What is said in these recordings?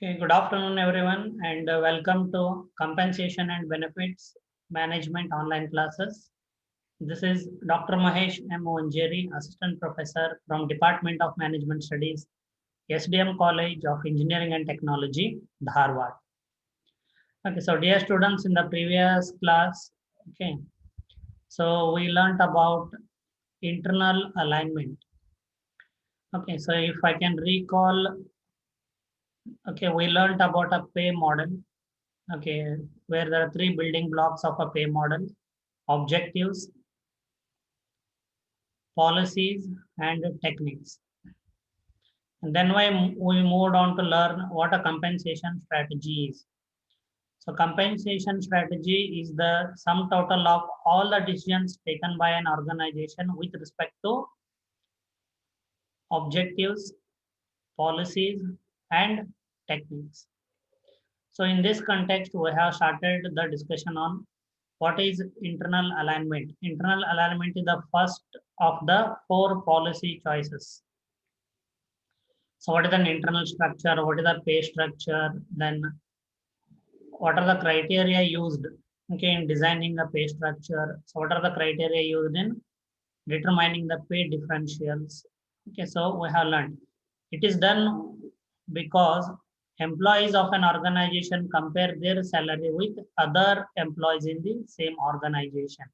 Okay, good afternoon, everyone, and welcome to Compensation and Benefits Management online classes. This is Dr. Mahesh M. Onjeri, Assistant Professor from Department of Management Studies, SDM College of Engineering and Technology, Dharwad. Okay, so dear students, in the previous class, okay, so we learned about internal alignment. Okay, so if I can recall, okay, we learned about a pay model. Okay, where there are three building blocks of a pay model: objectives, policies, and techniques. And then we moved on to learn what a compensation strategy is. So compensation strategy is the sum total of all the decisions taken by an organization with respect to objectives, policies, and techniques. So in this context, we have started the discussion on what is internal alignment. Internal alignment is the first of the four policy choices. So what is an internal structure? What is the pay structure? Then what are the criteria used, okay, in designing the pay structure? So what are the criteria used in determining the pay differentials? Okay, so we have learned. It is done because employees of an organization compare their salary with other employees in the same organization.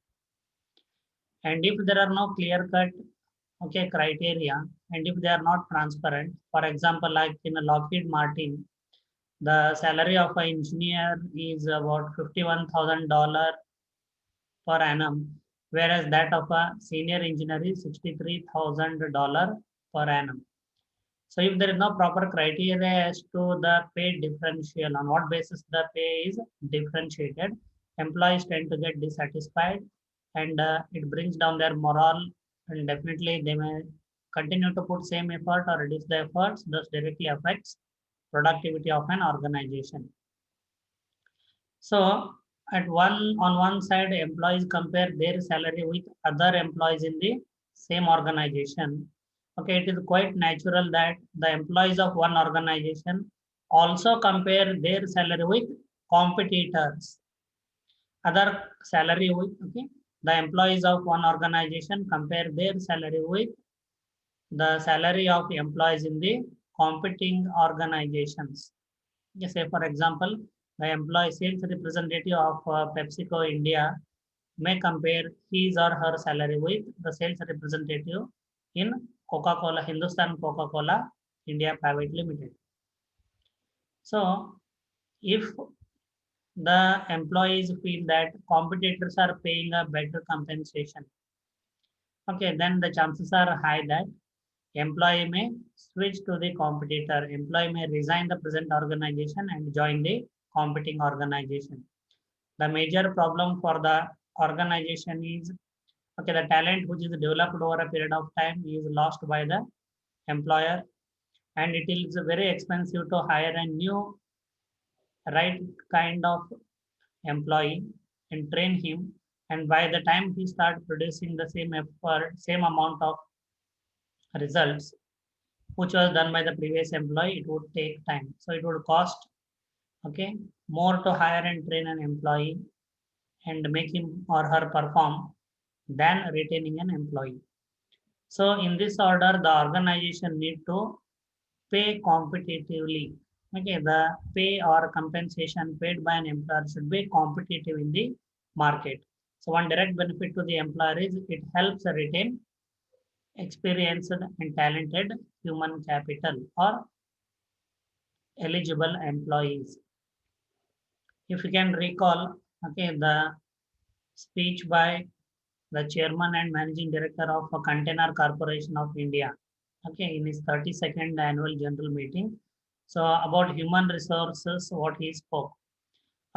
And if there are no clear cut, okay, criteria, and if they are not transparent, for example, like in a Lockheed Martin, the salary of an engineer is about $51,000 per annum, whereas that of a senior engineer is $63,000 per annum. So if there is no proper criteria as to the pay differential, on what basis the pay is differentiated, employees tend to get dissatisfied, and it brings down their morale, and definitely they may continue to put same effort or reduce the efforts, thus directly affects productivity of an organization. So on one side, employees compare their salary with other employees in the same organization. Okay, it is quite natural that the employees of one organization also compare their salary with competitors. Other salary with, okay, the employees of one organization compare their salary with the salary of employees in the competing organizations. Yes, say for example, the employee sales representative of PepsiCo India may compare his or her salary with the sales representative in Coca-Cola, Hindustan Coca-Cola India Private Limited. So, if the employees feel that competitors are paying a better compensation, okay, then the chances are high that employee may switch to the competitor. Employee may resign the present organization and join the competing organization. The major problem for the organization is, okay, the talent which is developed over a period of time is lost by the employer, and it is very expensive to hire a new right kind of employee and train him. And by the time he start producing the same effort, same amount of results which was done by the previous employee, it would take time. So it would cost, okay, more to hire and train an employee and make him or her perform than retaining an employee. So in this order, the organization need to pay competitively. Okay, the pay or compensation paid by an employer should be competitive in the market. So one direct benefit to the employer is it helps retain experienced and talented human capital or eligible employees. If you can recall, okay, the speech by the chairman and managing director of a Container Corporation of India, okay, in his 32nd annual general meeting. So about human resources, what he spoke.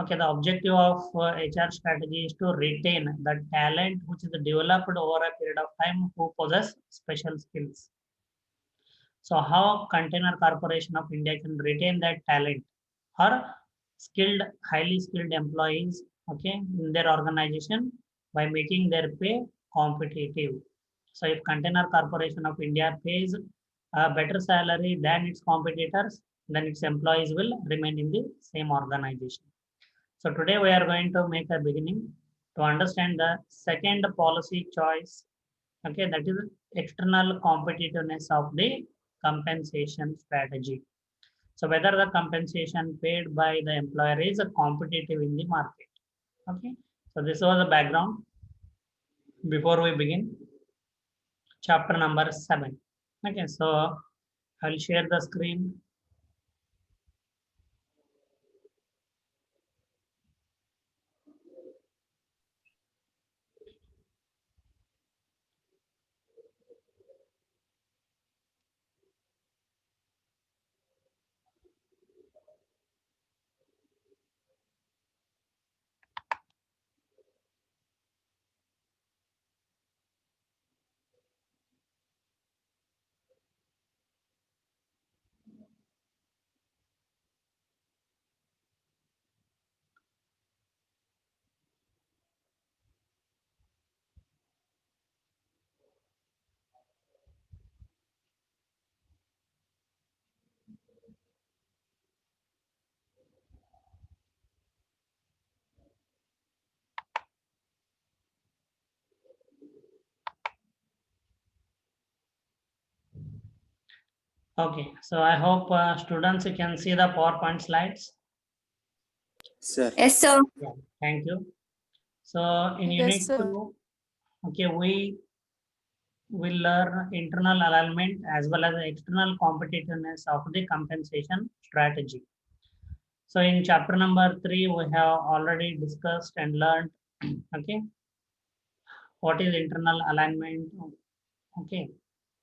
Okay, the objective of HR strategy is to retain the talent which is developed over a period of time who possess special skills. So how Container Corporation of India can retain that talent or skilled, highly skilled employees, okay, in their organization by making their pay competitive. So if Container Corporation of India pays a better salary than its competitors, then its employees will remain in the same organization. So today we are going to make a beginning to understand the second policy choice. Okay, that is external competitiveness of the compensation strategy. So whether the compensation paid by the employer is competitive in the market. Okay, so this was the background. Before we begin, chapter number 7. Okay, so I will share the screen. Okay, so I hope students can see the PowerPoint slides. Sir. Yes, sir. Yeah, thank you. So in Yes, unit sir. 2, okay, we will learn internal alignment as well as external competitiveness of the compensation strategy. So in chapter number 3, we have already discussed and learned, okay, what is internal alignment, okay,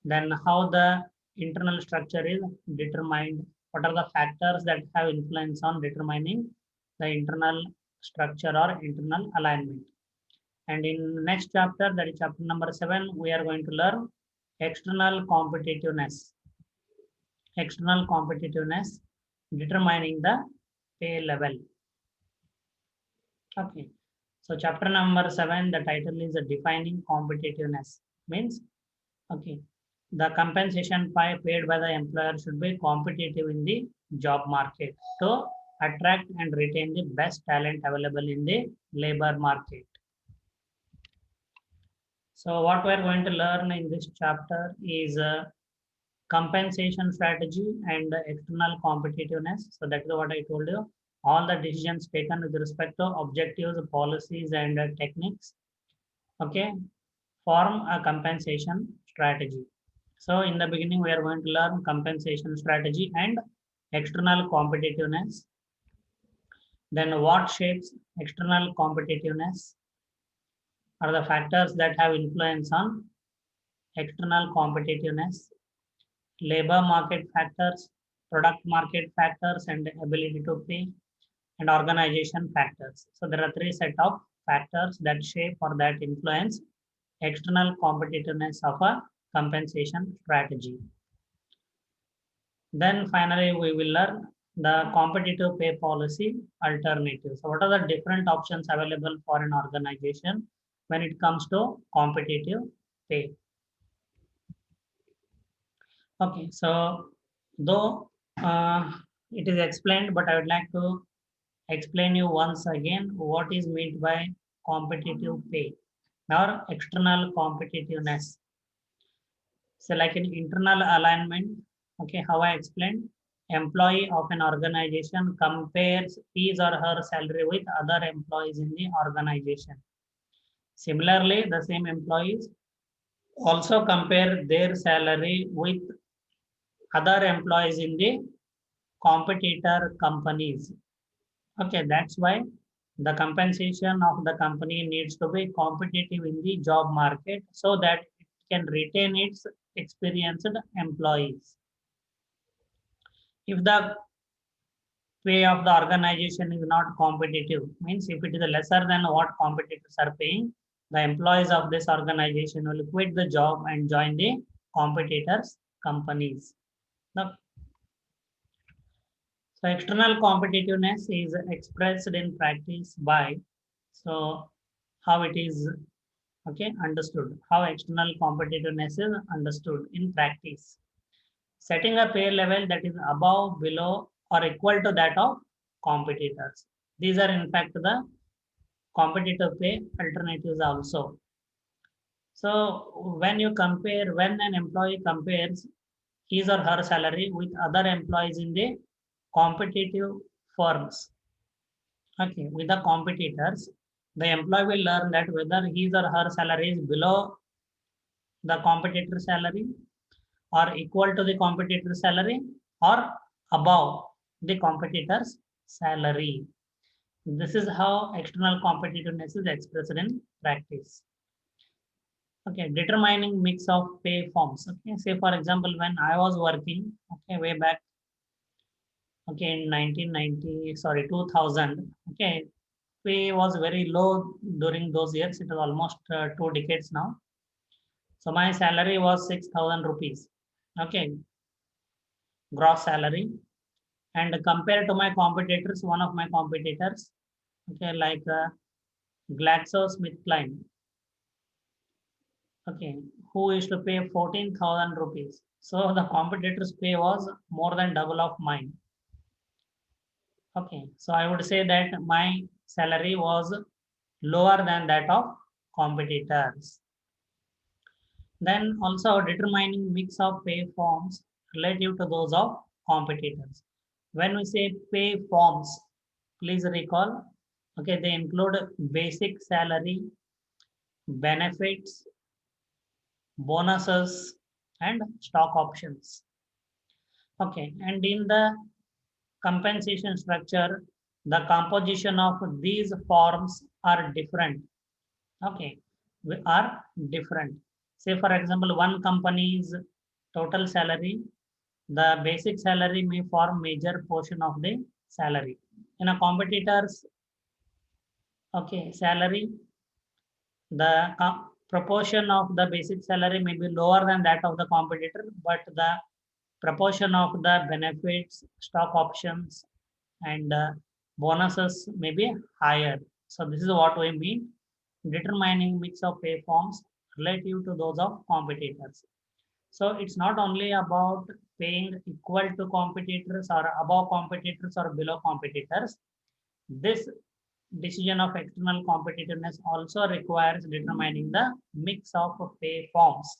then how the internal structure is determined, what are the factors that have influence on determining the internal structure or internal alignment. And in next chapter, that is chapter number 7, we are going to learn external competitiveness. External competitiveness, determining the pay level. Okay. So chapter number 7, the title is defining competitiveness. Means, okay, the compensation paid by the employer should be competitive in the job market to attract and retain the best talent available in the labor market. So what we are going to learn in this chapter is compensation strategy and external competitiveness. So that is what I told you. All the decisions taken with respect to objectives, policies, and techniques, okay, form a compensation strategy. So in the beginning, we are going to learn compensation strategy and external competitiveness. Then what shapes external competitiveness are the factors that have influence on external competitiveness. Labor market factors, product market factors, and ability to pay, and organization factors. So there are 3 set of factors that shape or that influence external competitiveness of a compensation strategy. Then finally, we will learn the competitive pay policy alternatives. So what are the different options available for an organization when it comes to competitive pay? Okay, so though it is explained, but I would like to explain you once again what is meant by competitive pay or external competitiveness. So like an internal alignment, okay, how I explained, employee of an organization compares his or her salary with other employees in the organization. Similarly, the same employees also compare their salary with other employees in the competitor companies. Okay, that's why the compensation of the company needs to be competitive in the job market so that it can retain its experienced employees. If the pay of the organization is not competitive, means if it is lesser than what competitors are paying, the employees of this organization will quit the job and join the competitors' companies. Now, so external competitiveness is expressed in practice by, so how it is, okay, understood, how external competitiveness is understood in practice. setting a pay level that is above, below, or equal to that of competitors. These are in fact the competitive pay alternatives also. So when an employee compares his or her salary with other employees in the competitive firms, okay, with the competitors, the employee will learn that whether his or her salary is below the competitor salary or equal to the competitor salary or above the competitor's salary. This is how external competitiveness is expressed in practice. Okay, determining mix of pay forms. Okay, say for example, when I was working, okay, way back, okay, in 1990, sorry, 2000, okay, pay was very low during those years. It was almost 2 decades now. So my salary was 6,000 rupees. Okay, gross salary. And compared to my competitors, one of my competitors, okay, like GlaxoSmithKline, okay, who used to pay 14,000 rupees. So the competitor's pay was more than double of mine. Okay, so I would say that my salary was lower than that of competitors. Then also determining mix of pay forms relative to those of competitors. When we say pay forms, please recall, okay, they include basic salary, benefits, bonuses, and stock options. Okay, and in the compensation structure, the composition of these forms are different. Okay, we are different. Say for example, one company's total salary, the basic salary may form major portion of the salary. In a competitor's, okay, salary, the proportion of the basic salary may be lower than that of the competitor, but the proportion of the benefits, stock options, and bonuses may be higher. So this is what we mean determining mix of pay forms relative to those of competitors. So it's not only about paying equal to competitors or above competitors or below competitors. This decision of external competitiveness also requires determining the mix of pay forms.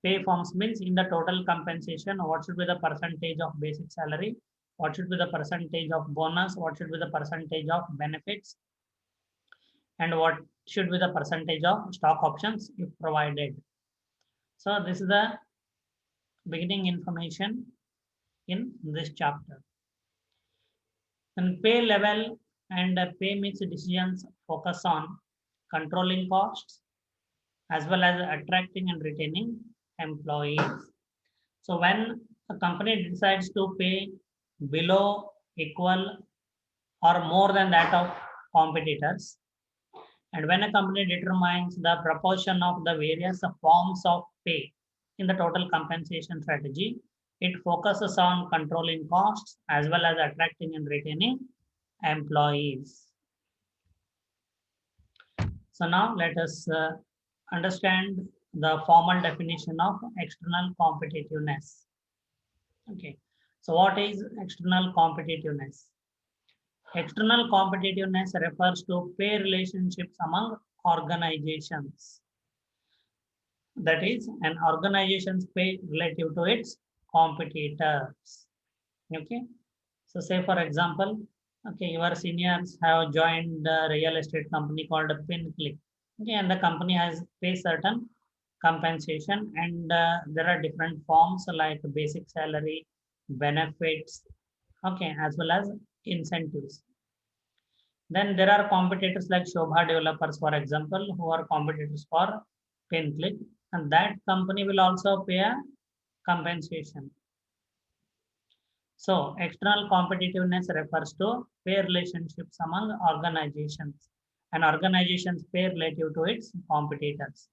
Pay forms means in the total compensation, what should be the percentage of basic salary, what should be the percentage of bonus, what should be the percentage of benefits, and what should be the percentage of stock options if provided. So this is the beginning information in this chapter. And pay level and pay mix decisions focus on controlling costs as well as attracting and retaining employees. So when a company decides to pay below, equal, or more than that of competitors, and when a company determines the proportion of the various forms of pay in the total compensation strategy, it focuses on controlling costs as well as attracting and retaining employees. So now let us understand the formal definition of external competitiveness. Okay, so what is external competitiveness? External competitiveness refers to pay relationships among organizations. That is, an organization's pay relative to its competitors. Okay, so say for example, okay, your seniors have joined a real estate company called PinClick. Okay, and the company has paid certain compensation, and there are different forms like basic salary, benefits, okay, as well as incentives. Then there are competitors like Shobha Developers, for example, who are competitors for PinClick, and that company will also pay a compensation. So external competitiveness refers to pay relationships among organizations, and organizations pay relative to its competitors.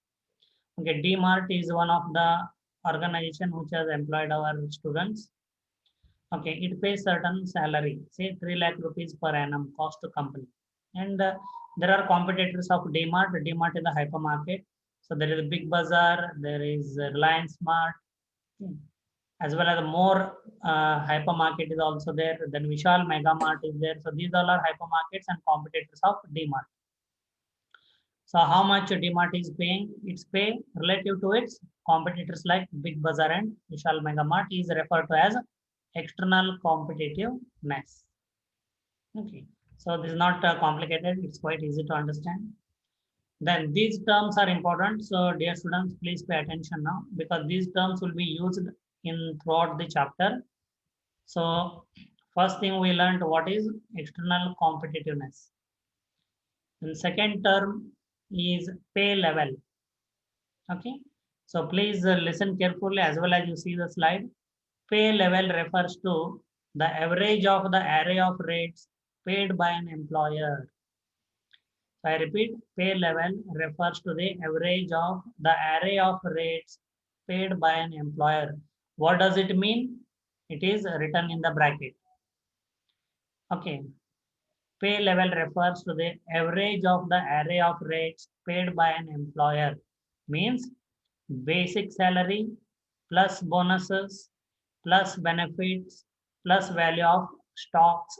Okay, DMart is one of the organization which has employed our students. Okay, it pays certain salary, say 3 lakh rupees per annum cost to company. And there are competitors of DMart. DMart is a hypermarket. So there is Big Bazaar, there is Reliance Mart. Okay. as well as more hypermarket is also there. Then Vishal Mega Mart is there. So these all are hypermarkets and competitors of DMart. So how much DMart is paying? Its pay relative to its competitors like Big Bazaar and Vishal Mega Mart is referred to as external competitiveness. Okay, so this is not complicated. It's quite easy to understand. Then these terms are important. So dear students, please pay attention now because these terms will be used in throughout the chapter. So first thing we learned what is external competitiveness. And second term is pay level. Okay. So please listen carefully as well as you see the slide. Pay level refers to the average of the array of rates paid by an employer. So I repeat, pay level refers to the average of the array of rates paid by an employer. What does it mean? It is written in the bracket. Okay. Pay level refers to the average of the array of rates paid by an employer. Means basic salary plus bonuses plus benefits plus value of stocks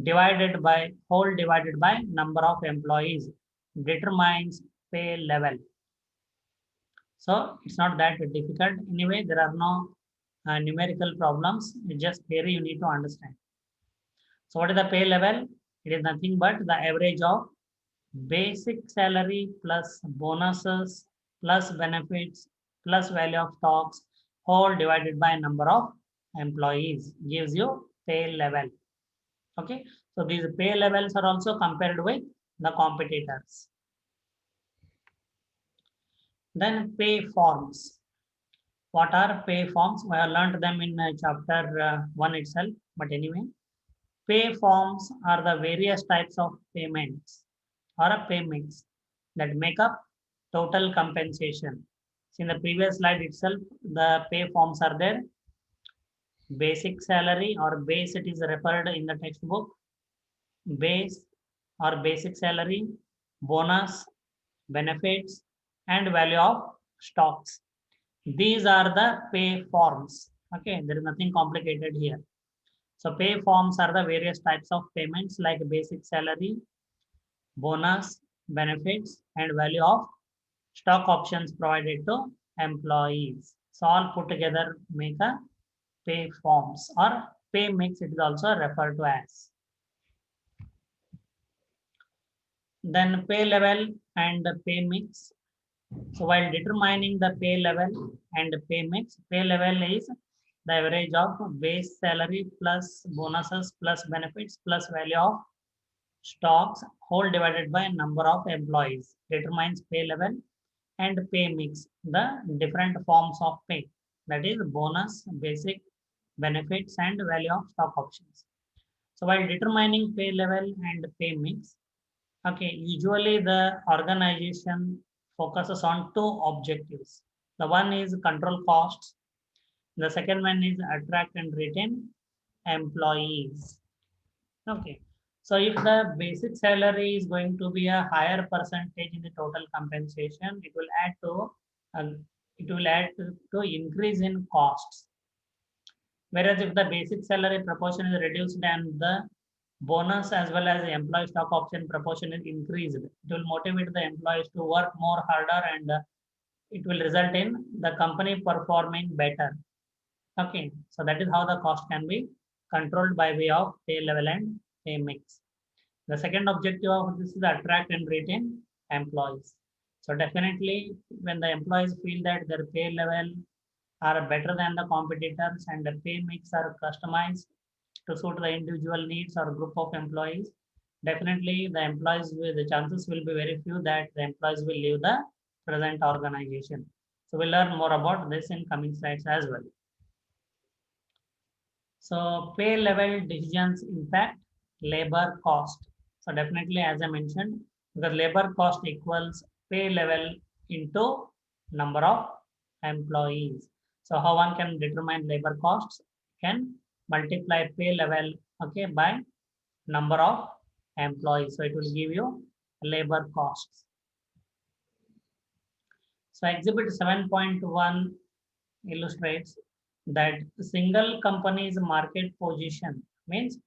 divided by number of employees determines pay level. So it's not that difficult. Anyway, there are no numerical problems. It's just theory you need to understand. So what is the pay level? It is nothing but the average of basic salary plus bonuses plus benefits plus value of stocks whole divided by number of employees gives you pay level. Okay, so these pay levels are also compared with the competitors. Then pay forms. What are pay forms? We have learned them in chapter 1 itself, but anyway, pay forms are the various types of payments or a pay mix that make up total compensation. So in the previous slide itself, the pay forms are there. Basic salary or base, it is referred in the textbook. Base or basic salary, bonus, benefits, and value of stocks. These are the pay forms. Okay, there is nothing complicated here. So pay forms are the various types of payments like basic salary, bonus, benefits, and value of stock options provided to employees. So all put together make a pay forms or pay mix, it is also referred to as. Then pay level and the pay mix. So while determining the pay level and pay mix, pay level is the average of base salary plus bonuses plus benefits plus value of stocks whole divided by number of employees determines pay level. And pay mix, the different forms of pay, that is bonus, basic, benefits, and value of stock options. So while determining pay level and pay mix, okay, usually the organization focuses on two objectives. The one is control costs. The second one is attract and retain employees. Okay. So if the basic salary is going to be a higher percentage in the total compensation, it will add to increase in costs. Whereas if the basic salary proportion is reduced and the bonus as well as the employee stock option proportion is increased, it will motivate the employees to work more harder and it will result in the company performing better. Okay, so that is how the cost can be controlled by way of pay level and pay mix. The second objective of this is attract and retain employees. So definitely when the employees feel that their pay level are better than the competitors and the pay mix are customized to suit the individual needs or group of employees, definitely the chances will be very few that the employees will leave the present organization. So we'll learn more about this in coming slides as well. So pay level decisions impact labor cost. So definitely, as I mentioned, the labor cost equals pay level into number of employees. So how one can determine labor costs? Can multiply pay level, okay, by number of employees. So it will give you labor costs. So exhibit 7.1 illustrates that single company's market position means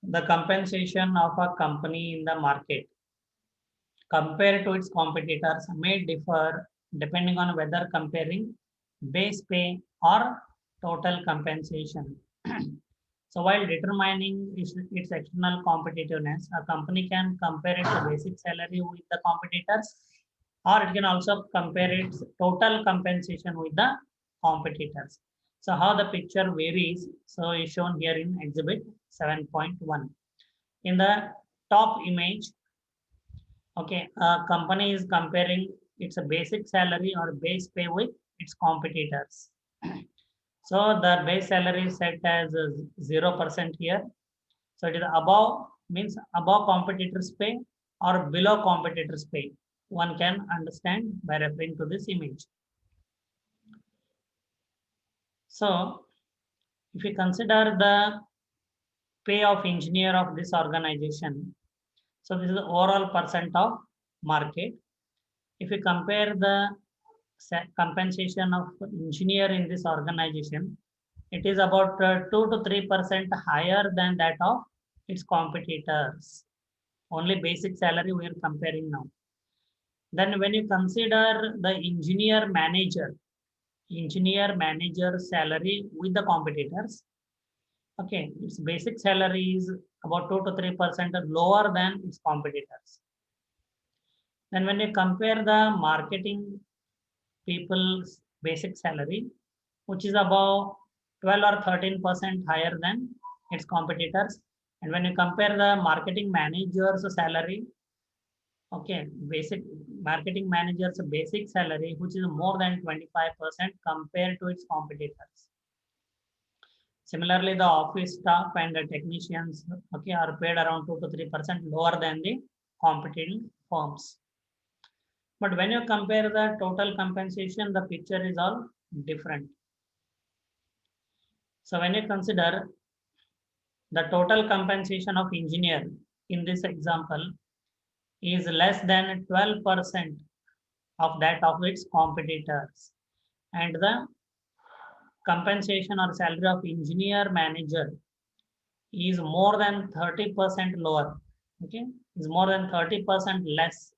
the compensation of a company in the market compared to its competitors may differ depending on whether comparing base pay or total compensation. So while determining its external competitiveness, a company can compare its basic salary with the competitors, or it can also compare its total compensation with the competitors. So how the picture varies, so is shown here in exhibit 7.1. In the top image, okay, a company is comparing its basic salary or base pay with its competitors. So the base salary is set as 0% here. So it is above, means above competitors pay or below competitors pay. One can understand by referring to this image. So if you consider the pay of engineer of this organization, so this is the overall percent of market. If you compare the compensation of engineer in this organization, it is about 2 to 3% higher than that of its competitors. Only basic salary we are comparing now. Then when you consider the engineer manager salary with the competitors, okay, its basic salary is about 2 to 3% lower than its competitors. Then when you compare the marketing people's basic salary, which is about 12 or 13% higher than its competitors. And when you compare the marketing manager's salary, okay, basic marketing manager's basic salary, which is more than 25% compared to its competitors. Similarly, the office staff and the technicians, okay, are paid around 2 to 3% lower than the competing firms. But when you compare the total compensation, the picture is all different. So when you consider the total compensation of engineer in this example is less than 12% of that of its competitors, and the compensation or salary of engineer manager is more than 30% lower, okay, is more than 30% less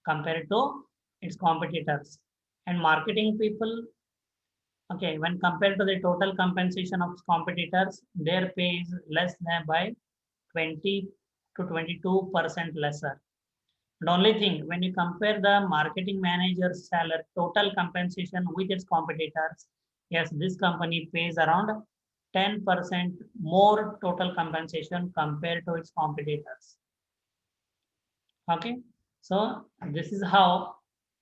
compared to its competitors. And marketing people, okay, when compared to the total compensation of competitors, their pay is less than by 20 to 22% lesser. The only thing, when you compare the marketing manager's salary, total compensation with its competitors, yes, this company pays around 10% more total compensation compared to its competitors. Okay, so this is how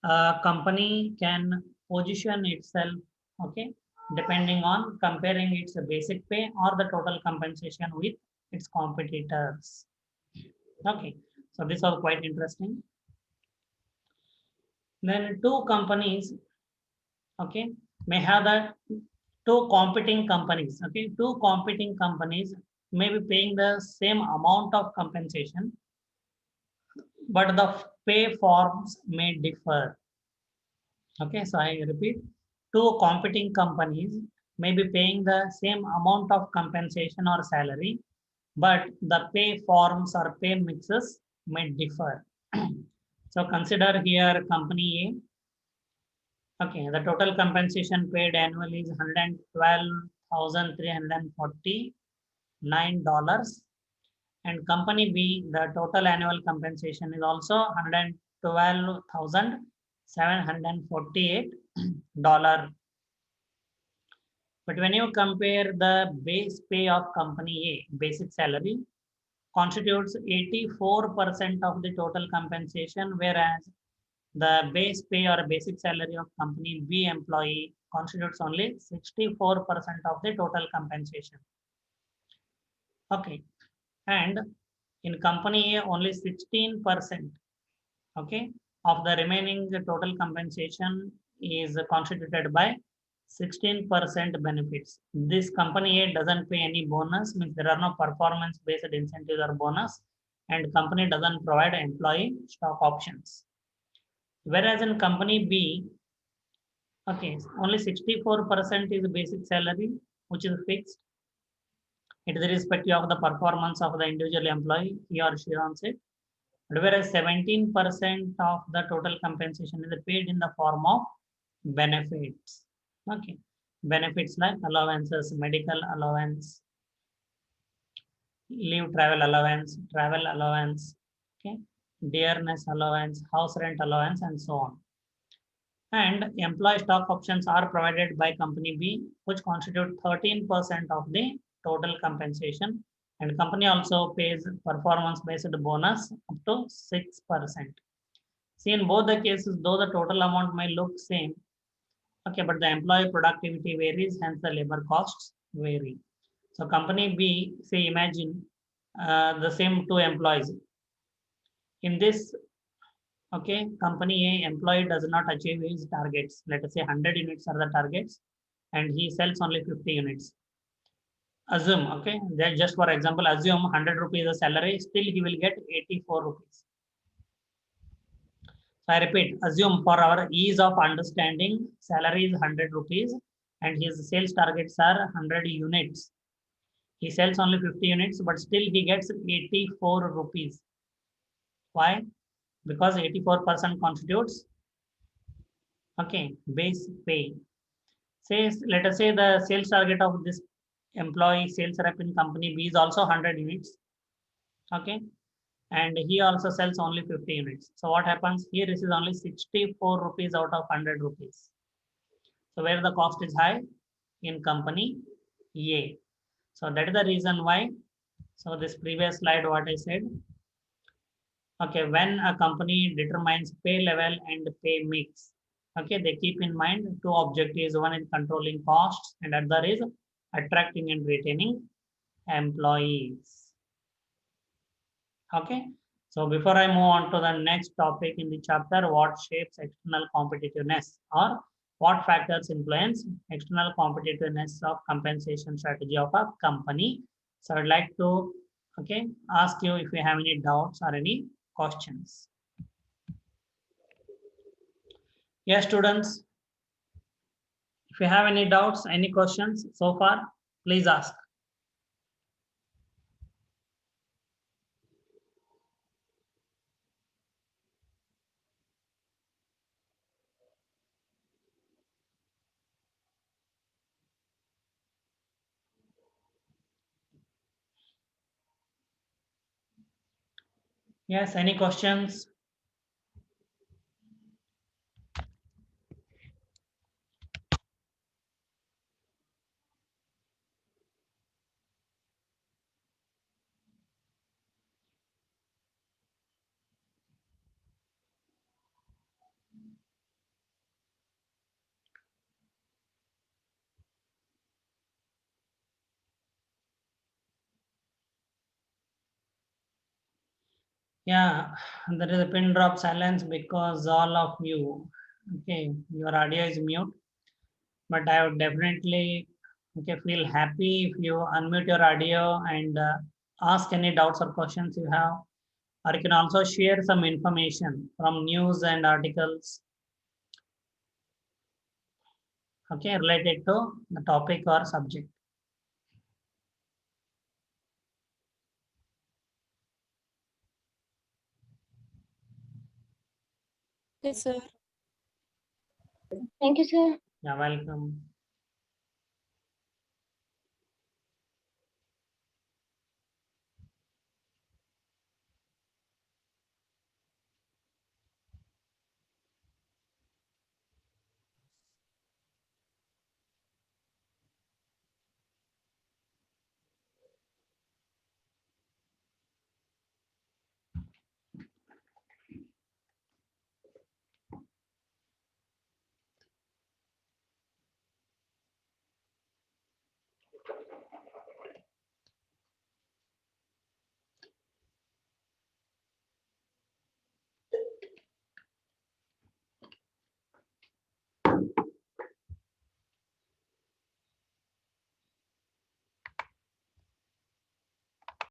a company can position itself, okay, depending on comparing its basic pay or the total compensation with its competitors. Okay, so this was quite interesting. Then two companies, okay, may have the two competing companies, okay, two competing companies may be paying the same amount of compensation, but the pay forms may differ. Okay, so I repeat, two competing companies may be paying the same amount of compensation or salary, but the pay forms or pay mixes may differ. So consider here company A. Okay, the total compensation paid annually is $112,349. And company B, the total annual compensation is also $112,748. But when you compare the base pay of company A, basic salary, constitutes 84% of the total compensation, whereas the base pay or basic salary of company B employee constitutes only 64% of the total compensation. Okay, and in company A, only 16%, okay, of the remaining total compensation is constituted by 16% benefits. This company A doesn't pay any bonus, means there are no performance based incentives or bonus, and company doesn't provide employee stock options. Whereas in company B, Okay, only 64% is the basic salary, which is fixed. It is irrespective of the performance of the individual employee, he or she earns it. Whereas 17% of the total compensation is paid in the form of benefits. Okay, benefits like allowances, medical allowance, leave travel allowance, okay, dearness allowance, house rent allowance, and so on. And employee stock options are provided by company B, which constitute 13% of the total compensation. And company also pays performance-based bonus up to 6%. See, in both the cases, though the total amount may look same, okay, but the employee productivity varies, hence the labor costs vary. So company B, say imagine the same two employees. In this, okay, company A employee does not achieve his targets. Let us say 100 units are the targets and he sells only 50 units. Assume, okay, then just for example, assume 100 rupees a salary, still he will get 84 rupees. So I repeat, assume for our ease of understanding, salary is 100 rupees and his sales targets are 100 units. He sells only 50 units, but still he gets 84 rupees. Why? Because 84% constitutes, okay, base pay. Say, let us say the sales target of this employee sales rep in company B is also 100 units. Okay. And he also sells only 50 units. So what happens? He receives only 64 rupees out of 100 rupees. So where the cost is high? In company A. So that is the reason why. So this previous slide, what I said. Okay, when a company determines pay level and pay mix, okay, they keep in mind two objectives. One is controlling costs and other is attracting and retaining employees. Okay, so before I move on to the next topic in the chapter, what shapes external competitiveness or what factors influence external competitiveness of compensation strategy of a company. So I'd like to, okay, ask you if you have any doubts or any questions. Yes, students, if you have any doubts, any questions so far, please ask. Yes, any questions? Yeah, there is a pin drop silence because all of you, okay, your audio is mute, but I would definitely, okay, feel happy if you unmute your audio and ask any doubts or questions you have, or you can also share some information from news and articles, okay, related to the topic or subject. Yes, sir. Thank you, sir. Yeah, welcome.